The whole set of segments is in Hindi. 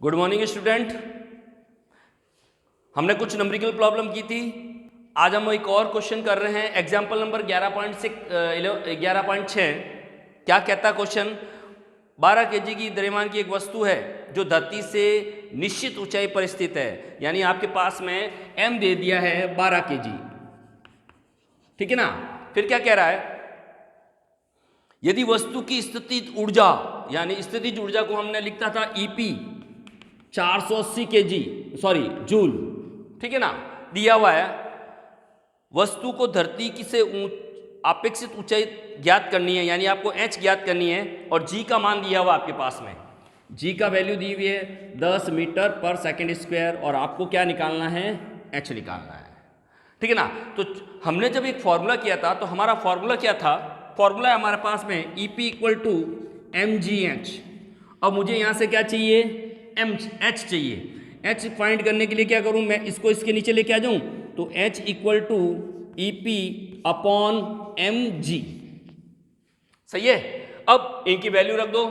Good morning student. हमने कुछ नंबरिकल प्रॉब्लम की थी। आज हम एक और क्वेश्चन कर रहे हैं। एग्जाम्पल नंबर 11.6 क्या कहता है क्वेश्चन? 12 kg की द्रव्यमान की एक वस्तु है जो धरती से निश्चित ऊंचाई पर स्थित है। यानी आपके पास में m दे दिया है 12 kg, ठीक है ना। फिर क्या कह रहा है? यदि वस्तु की स्थितिज ऊर्जा, यानी स्थितिज ऊर्जा को हमने लिखता था EP 480 kg जूल, ठीक है ना, दिया हुआ है। वस्तु को धरती की से अपेक्षित ऊंचाई ज्ञात करनी है, यानी आपको h ज्ञात करनी है, और g का मान दिया हुआ आपके पास में। g का वैल्यू दी हुई है 10 मीटर पर सेकंड स्क्वायर, और आपको क्या निकालना है? h निकालना है, ठीक है ना। तो हमने जब एक फॉर्मूला किया था तो हमारा फॉर्मूला क्या था? फॉर्मूला है हमारे पास में EP = mgh। अब मुझे यहाँ से क्या चाहिए? h चाहिए। h फाइंड करने के लिए क्या करूँ मैं? इसको इसके नीचे लेके आ जाऊँ तो h = EP/mg, सही है। अब इनकी वैल्यू रख दो।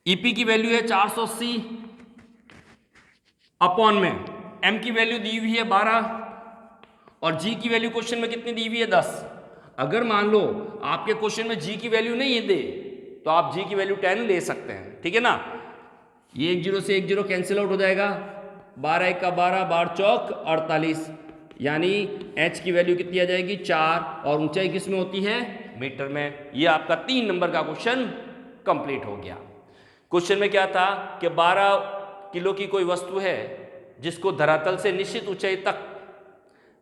EP की वैल्यू है 480 अपॉन में m की वैल्यू दी हुई है 12 और g की वैल्यू क्वेश्चन में कितनी दी हुई है? 10। अगर मान लो आपके क्वेश्चन में g की वैल्यू नहीं है दे तो आप g की वैल्यू 10 ले सकते हैं, ठीक है ना। ये 1 0 से 1 0 कैंसिल आउट हो जाएगा। 12 1 का 12, 12 चौक 48, यानी h की वैल्यू कितनी आ जाएगी? 4, और ऊंचाई किस में होती है? मीटर में। ये आपका 3 नंबर का क्वेश्चन कंप्लीट हो गया। क्वेश्चन में क्या था कि 12 किलो की कोई वस्तु है जिसको धरातल से निश्चित ऊंचाई तक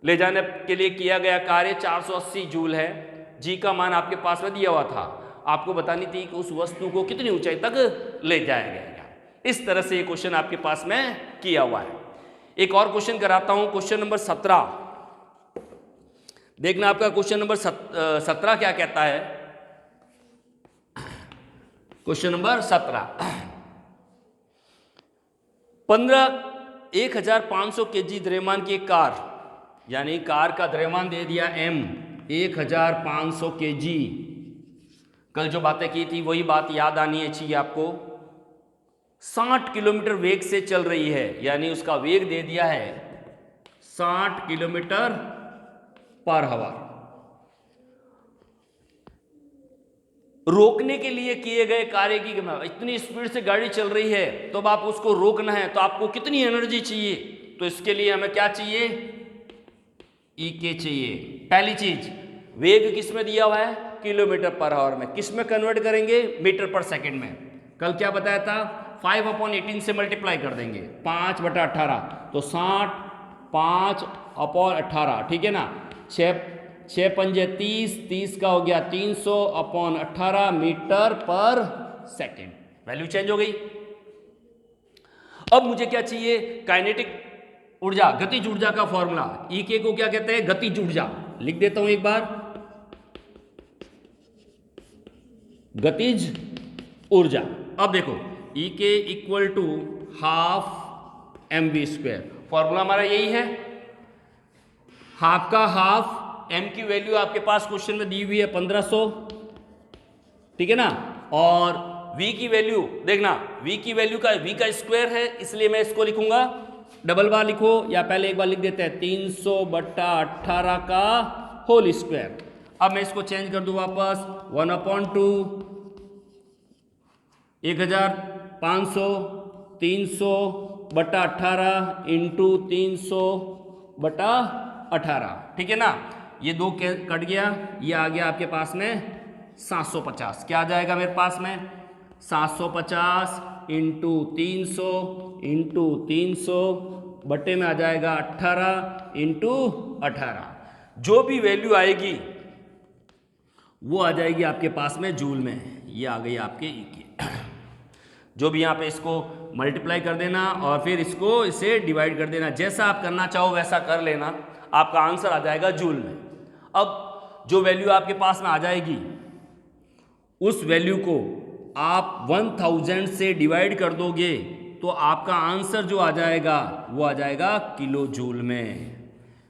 ले जाने के लिए किया गया कार्य 480 जूल है। जी का मान आपके पास में दिया हुआ था, आपको बतानी थी कि उस वस्तु को कितनी ऊंचाई तक ले जाया गया। इस तरह से ये क्वेश्चन आपके पास में किया हुआ है। एक और क्वेश्चन कराता हूं, क्वेश्चन नंबर 17। देखना आपका क्वेश्चन नंबर 17 क्या कहता है। क्वेश्चन नंबर 17, 1500 kg द्रव्यमान की एक कार, यानी कार का द्रव्यमान दे दिया m 1500 kg। कल जो बातें की थी वही बात याद आनी चाहिए आपको। 60 किलोमीटर वेग से चल रही है, यानी उसका वेग दे दिया है 60 किलोमीटर पर आवर। रोकने के लिए किए गए कार्य की, इतनी स्पीड से गाड़ी चल रही है तो अब आप उसको रोकना है तो आपको कितनी एनर्जी चाहिए? तो इसके लिए हमें क्या चाहिए? EK चाहिए। पहली चीज, वेग किस में दिया हुआ है? किलोमीटर पर आवर में। किस में कन्वर्ट करेंगे? मीटर पर सेकंड में। कल क्या बताया था? 5/18 से मल्टीप्लाई कर देंगे, 5/18, तो 60 5/18, ठीक है ना। 6 पंजे 30, 30 का हो गया 300/18 मीटर पर सेकंड। वैल्यू चेंज हो गई। अब मुझे क्या चाहिए? काइनेटिक ऊर्जा, गतिज ऊर्जा का फॉर्मूला। EK को क्या कहते हैं? गतिज ऊर्जा। लिख देता हूं एक बार, गतिज ऊर्जा। अब देखो EK = ½ mv²। फॉर्मूला हमारा यही है, हाफ का हाफ। m की वैल्यू आपके पास क्वेश्चन में दी हुई है 1500, ठीक है ना। और v की वैल्यू देखना, v की वैल्यू का v का स्क्वायर है, इसलिए मैं इसको लिखूंगा, डबल बार लिखो या पहले एक बार लिख देते हैं 300/18 का होल स्क्वायर। अब मैं इसको चेंज कर दूं वापस, 1/2 1500 300/18 इंटू 300/18, ठीक है ना। ये 2 कट गया, ये आ गया आपके पास में 750। क्या आ जाएगा मेरे पास में? 750 इंटू 300 इंटू 300 बटे में आ जाएगा 18 इंटू 18। जो भी वैल्यू आएगी वो आ जाएगी आपके पास में जूल में। ये आ गई आपके EK। जो भी यहाँ पे इसको मल्टीप्लाई कर देना और फिर इसे डिवाइड कर देना, जैसा आप करना चाहो वैसा कर लेना, आपका आंसर आ जाएगा जूल में। अब जो वैल्यू आपके पास में आ जाएगी उस वैल्यू को आप 1000 से डिवाइड कर दोगे तो आपका आंसर जो आ जाएगा वो आ जाएगा किलो जूल में।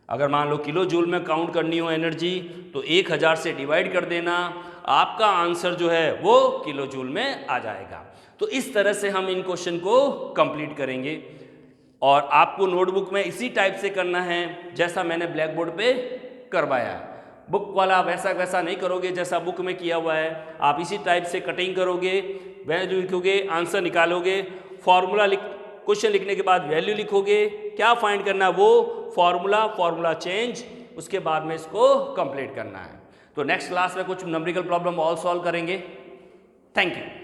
अगर मान लो किलो जूल में काउंट करनी हो एनर्जी तो 1000 से डिवाइड कर देना, आपका आंसर जो है वो किलो जूल में आ जाएगा। तो इस तरह से हम इन क्वेश्चन को कंप्लीट करेंगे और आपको नोटबुक में इसी टाइप से करना है जैसा मैंने ब्लैक बोर्ड पे करवाया है। बुक वाला वैसा वैसा नहीं करोगे जैसा बुक में किया हुआ है, आप इसी टाइप से कटिंग करोगे, वैल्यू लिखोगे, आंसर निकालोगे, फॉर्मूला क्वेश्चन लिखने के बाद वैल्यू लिखोगे, क्या फाइंड करना है वो फॉर्मूला चेंज, उसके बाद में इसको कंप्लीट करना है। तो नेक्स्ट क्लास में कुछ न्यूमेरिकल प्रॉब्लम और सॉल्व करेंगे। Thank you.